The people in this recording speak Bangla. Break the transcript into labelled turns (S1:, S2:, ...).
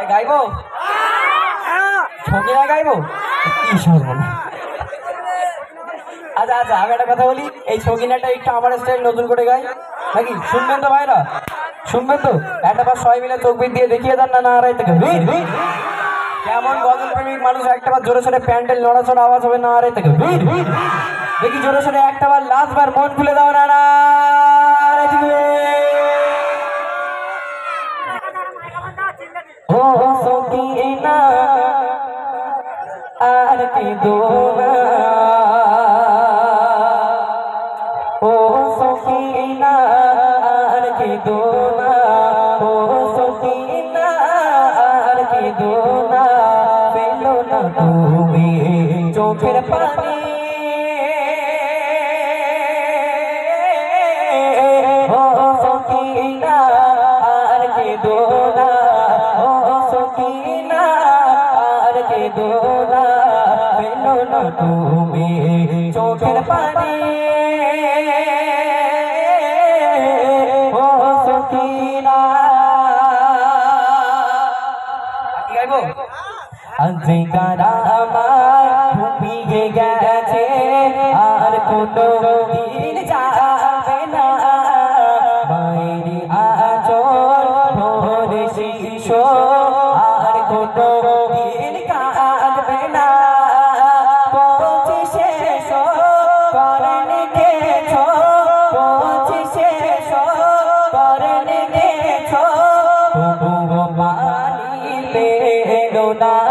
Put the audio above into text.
S1: গাইব ছবিরা গাইব আচ্ছা আচ্ছা আমি একটা কথা বলি এই ছবিনাটা একটু আমার স্টাইল নতুন করে গাই নাকি শুনবেন তো ভাইরা শুনবেন তো একটা বার সবাই মিলে তকবির দিয়ে দেখিয়ে দেন না নারাই থেকে কেমন গজল প্রেমিক মানুষ একটা বার জোরে সোরে প্যান্ডেল নড়াচড়া আওয়াজ হবে নারাই থেকে দেখি জোরে সোরে একটা বার লাস্ট বার মন খুলে দাও না নারাই থেকে ও সকিনা আর কি দোনা ও সকিনা আর কি দোনা ও সকিনা আর কি দোনা ফেলো না তুমি চোখের পানি ও সকিনা আর কি দোনা ও সকিনা আর কি দোনা ফেলো না তুমি চোখের পানি ও সকিনা গাইব আজকাল আমার ঘুমিয়ে গেছে আর কোনো দিন যাবে না বাইরে আচর ভোরে শিশু আর কোনো দিন কাঁদবে না পৌঁছে শেষ করেন গেছ পৌঁছে শেষ করেন গেছ তবু মানি পেলো না